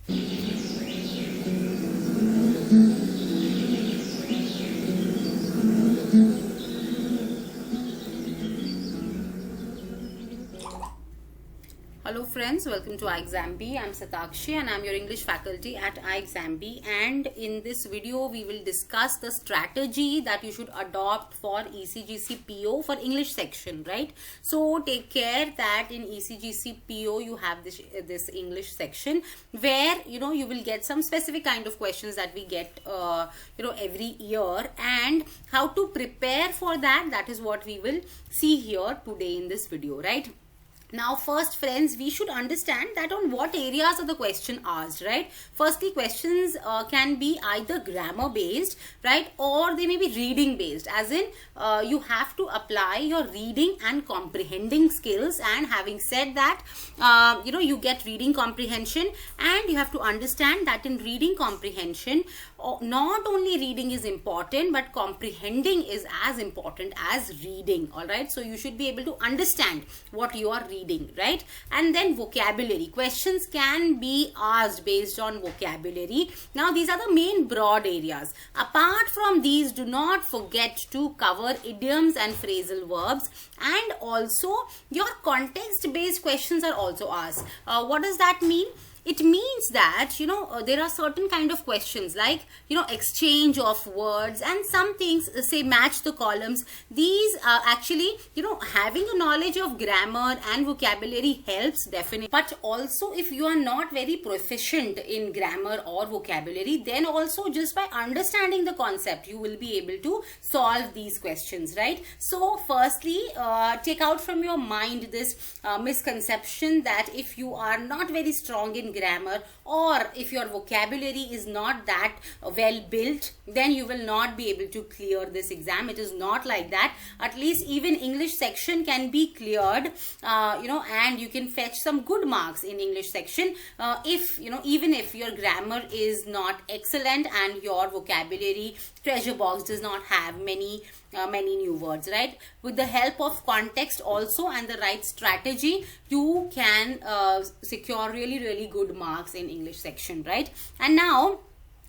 Hello friends, welcome to iExamB. I'm Satakshi and I'm your English faculty at iExamB, and in this video we will discuss the strategy that you should adopt for ECGC PO for English section, right? So take care that in ECGC PO you have this English section where you will get some specific kind of questions that we get every year, and how to prepare for that is what we will see here today in this video, right? Now first friends, we should understand that on what areas are the question asked, right? Firstly, questions can be either grammar based, right, or they may be reading based, as in you have to apply your reading and comprehending skills. And having said that, you get reading comprehension, and you have to understand that in reading comprehension, not only reading is important, but comprehending is as important as reading. All right, so you should be able to understand what you are reading, right? And then vocabulary questions can be asked based on vocabulary. Now these are the main broad areas. Apart from these, do not forget to cover idioms and phrasal verbs, and also your context based questions are also asked. What does that mean? It means that there are certain kind of questions like exchange of words, and some things say match the columns. These actually having a knowledge of grammar and vocabulary helps definitely, but also if you are not very proficient in grammar or vocabulary, then also just by understanding the concept you will be able to solve these questions, right? So firstly, take out from your mind this misconception that if you are not very strong in grammar, or if your vocabulary is not that well built, then you will not be able to clear this exam. It is not like that. At least even English section can be cleared, and you can fetch some good marks in English section if even if your grammar is not excellent and your vocabulary treasure box does not have many new words, right? With the help of context also and the right strategy, you can secure really good marks in English section, right? And now,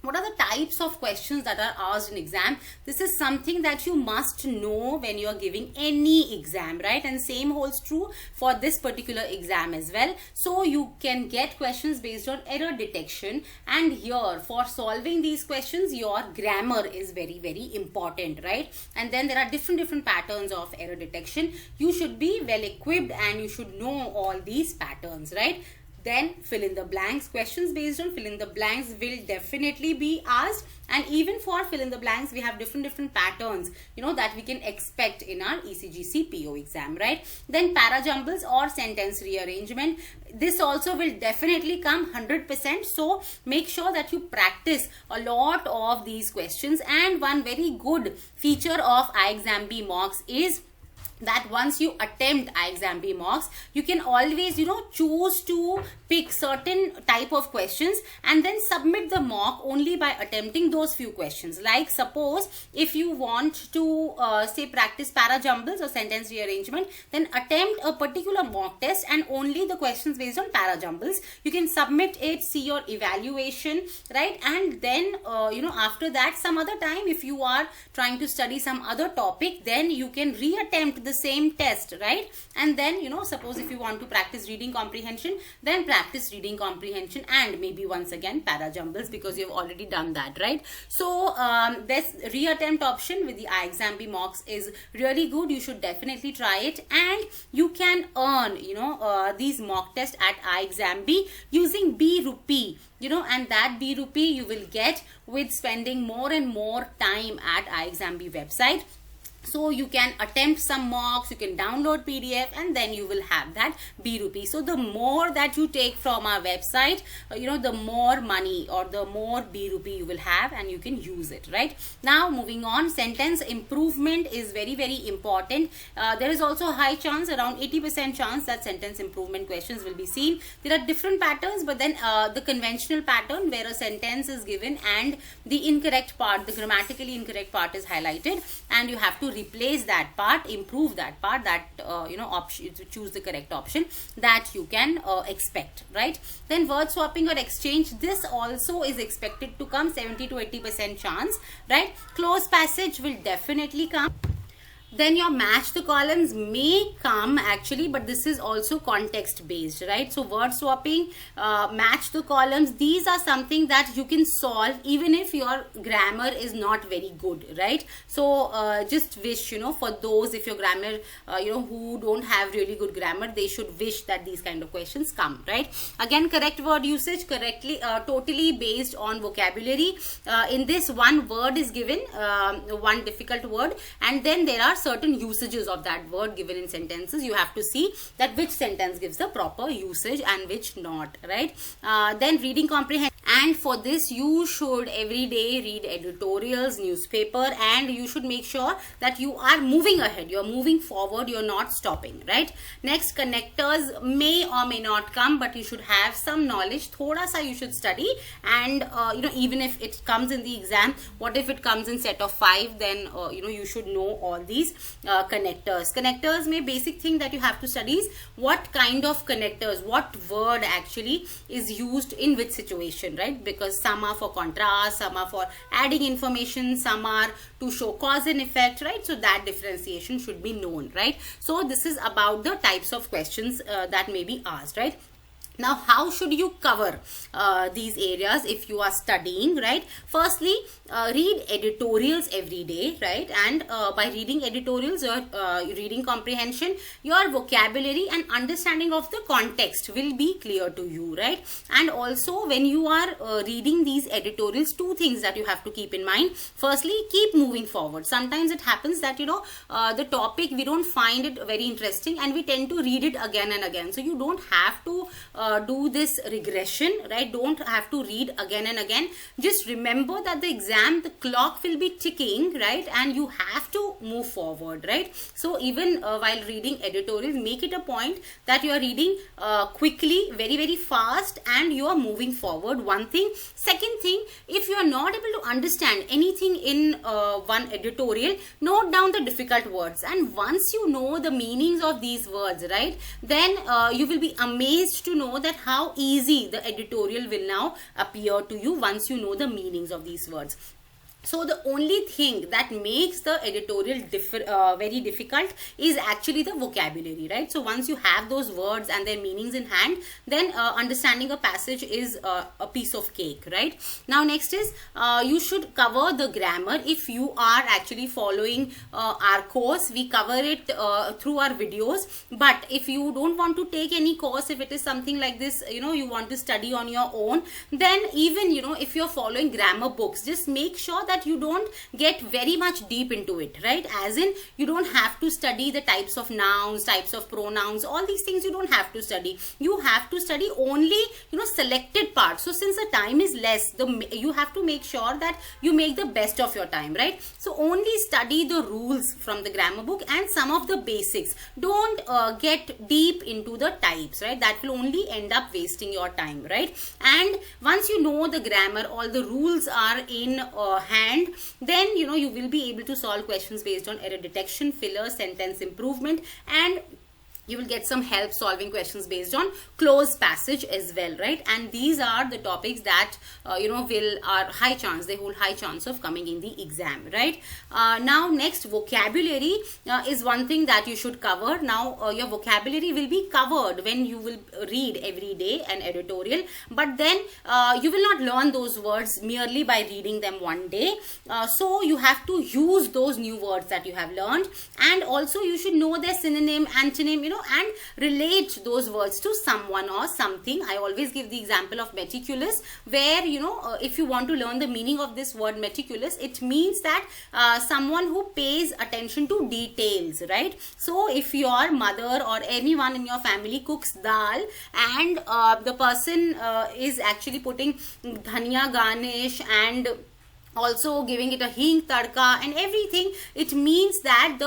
what are the types of questions that are asked in exam? This is something that you must know when you are giving any exam, right? And same holds true for this particular exam as well. So you can get questions based on error detection, and here for solving these questions your grammar is very important, right? And then there are different patterns of error detection. You should be well equipped and you should know all these patterns, right? Then fill in the blanks. Questions based on fill in the blanks will definitely be asked, and even for fill in the blanks we have different patterns that we can expect in our ECGC PO exam, right? Then para jumbles or sentence rearrangement, this also will definitely come 100%. So make sure that you practice a lot of these questions. And one very good feature of iExamB mocks is that once you attempt iExamB mocks, you can always choose to pick certain type of questions and then submit the mock only by attempting those few questions. Like suppose if you want to say practice para jumbles or sentence rearrangement, then attempt a particular mock test and only the questions based on para jumbles. You can submit it, see your evaluation, right? And then after that, some other time if you are trying to study some other topic, then you can reattempt the same test, right? And then suppose if you want to practice reading comprehension, then practice reading comprehension and maybe once again para jumbles, because you've already done that, right? So this reattempt option with the iExamB mocks is really good. You should definitely try it, and you can earn these mock tests at iExamB using B Rupee, and that B Rupee you will get with spending more and more time at iExamB website. So you can attempt some mocks, you can download PDF, and then you will have that B Rupee. So the more that you take from our website, the more money or the more B Rupee you will have, and you can use it, right? Now moving on, sentence improvement is very important. There is also a high chance, around 80% chance, that sentence improvement questions will be seen. There are different patterns, but then the conventional pattern where a sentence is given and the incorrect part, the grammatically incorrect part is highlighted, and you have to replace that part, improve that part, that option, to choose the correct option that you can expect, right? Then word swapping or exchange, this also is expected to come, 70 to 80% chance, right? Close passage will definitely come. Then your match the columns may come actually, but this is also context based, right? So word swapping, match the columns, these are something that you can solve even if your grammar is not very good, right? So just wish, for those, if your grammar, who don't have really good grammar, they should wish that these kind of questions come, right? Again, correct word usage, correctly, totally based on vocabulary. In this, one word is given, one difficult word, and then there are certain usages of that word given in sentences. You have to see that which sentence gives the proper usage and which not, right? Then reading comprehension, and for this you should every day read editorials, newspaper, and you should make sure that you are moving ahead, you're moving forward, you're not stopping, right? Next, connectors may or may not come, but you should have some knowledge, thoda sa you should study, and even if it comes in the exam, what if it comes in set of 5, then you should know all these connectors may, basic thing that you have to study is what kind of connectors, what word actually is used in which situation, right? Because some are for contrast, some are for adding information, some are to show cause and effect, right? So that differentiation should be known, right? So this is about the types of questions that may be asked, right? Now, how should you cover these areas if you are studying, right? Firstly, read editorials every day, right? And by reading editorials, your reading comprehension, your vocabulary and understanding of the context will be clear to you, right? And also, when you are reading these editorials, two things that you have to keep in mind. Firstly, keep moving forward. Sometimes it happens that, the topic, we don't find it very interesting and we tend to read it again and again. So, you don't have to do this regression, right? Don't have to read again and again. Just remember that the exam, the clock will be ticking, right? And you have to move forward, right? So even while reading editorials, make it a point that you are reading quickly, very, very fast, and you are moving forward. One thing. Second thing, if you are not able to understand anything in one editorial, note down the difficult words. And once you know the meanings of these words, right, then you will be amazed to know that how easy the editorial will now appear to you once you know the meanings of these words. So the only thing that makes the editorial very difficult is actually the vocabulary, right? So once you have those words and their meanings in hand, then understanding a passage is a piece of cake, right? Now next is you should cover the grammar. If you are actually following our course, we cover it through our videos. But if you don't want to take any course, if it is something like this, you want to study on your own, then even, if you're following grammar books, just make sure that you don't get very much deep into it, right? As in, you don't have to study the types of nouns, types of pronouns, all these things you don't have to study. You have to study only, selected parts. So since the time is less, you have to make sure that you make the best of your time, right? So only study the rules from the grammar book and some of the basics. Don't get deep into the types, right? That will only end up wasting your time, right? And once you know the grammar, all the rules are in hand, then you will be able to solve questions based on error detection, filler, sentence improvement, and you will get some help solving questions based on closed passage as well, right? And these are the topics that are high chance, they hold high chance of coming in the exam, right? Now next, vocabulary is one thing that you should cover. Now your vocabulary will be covered when you will read every day an editorial, but then you will not learn those words merely by reading them one day. So you have to use those new words that you have learned, and also you should know their synonym, antonym, and relate those words to someone or something. I always give the example of meticulous, where if you want to learn the meaning of this word meticulous, it means that someone who pays attention to details, right? So if your mother or anyone in your family cooks dal and the person is actually putting dhania garnish and also giving it a hing tadka and everything. It means that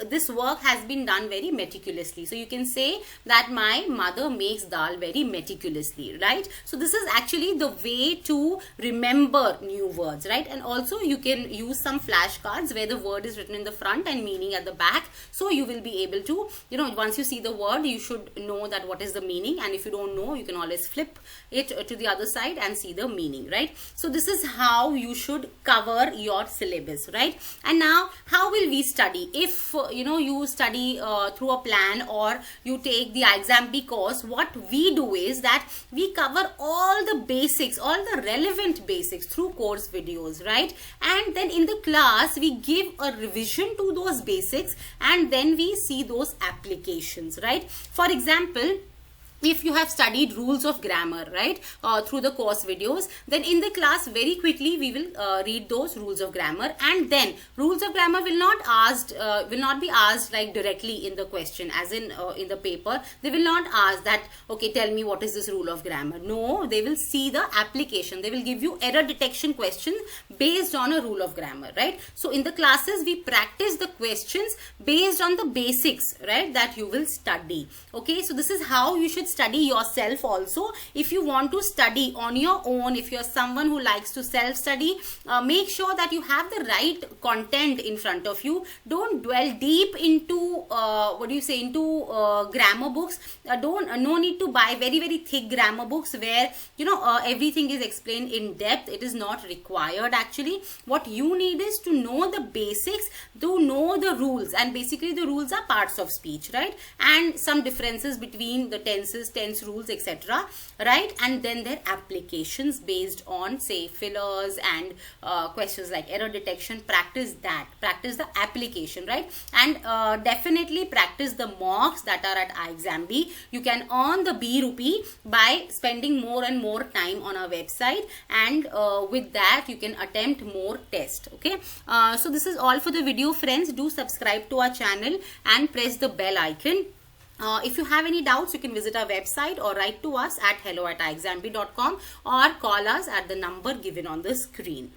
this work has been done very meticulously. So you can say that my mother makes dal very meticulously, right? So this is actually the way to remember new words, right? And also you can use some flashcards where the word is written in the front and meaning at the back. So you will be able to, once you see the word, you should know that what is the meaning, and if you don't know, you can always flip it to the other side and see the meaning, right? So this is how you should cover your syllabus, right? And now how will we study? If you study through a plan, or you take the ECGCP course, what we do is that we cover all the basics, all the relevant basics through course videos, right? And then in the class we give a revision to those basics, and then we see those applications, right? For example, if you have studied rules of grammar, right, through the course videos, then in the class very quickly we will read those rules of grammar, and then rules of grammar will not be asked like directly in the question, as in the paper. They will not ask that, okay, tell me what is this rule of grammar. No, they will see the application. They will give you error detection questions based on a rule of grammar, right? So in the classes we practice the questions based on the basics, right, that you will study. Okay, so this is how you should study yourself also. If you want to study on your own, if you're someone who likes to self-study, make sure that you have the right content in front of you. Don't dwell deep into grammar books. No need to buy very thick grammar books where everything is explained in depth. It is not required actually. What you need is to know the basics, to know the rules, and basically the rules are parts of speech, right? And some differences between the tenses, tense rules, etc., right? And then their applications based on, say, fillers and questions like error detection. Practice the application, right? And definitely practice the mocks that are at ECGCP. You can earn the B rupee by spending more and more time on our website, and with that you can attempt more tests. Okay, so this is all for the video, friends. Do subscribe to our channel and press the bell icon. If you have any doubts, you can visit our website or write to us at hello@ecgcpo.com or call us at the number given on the screen.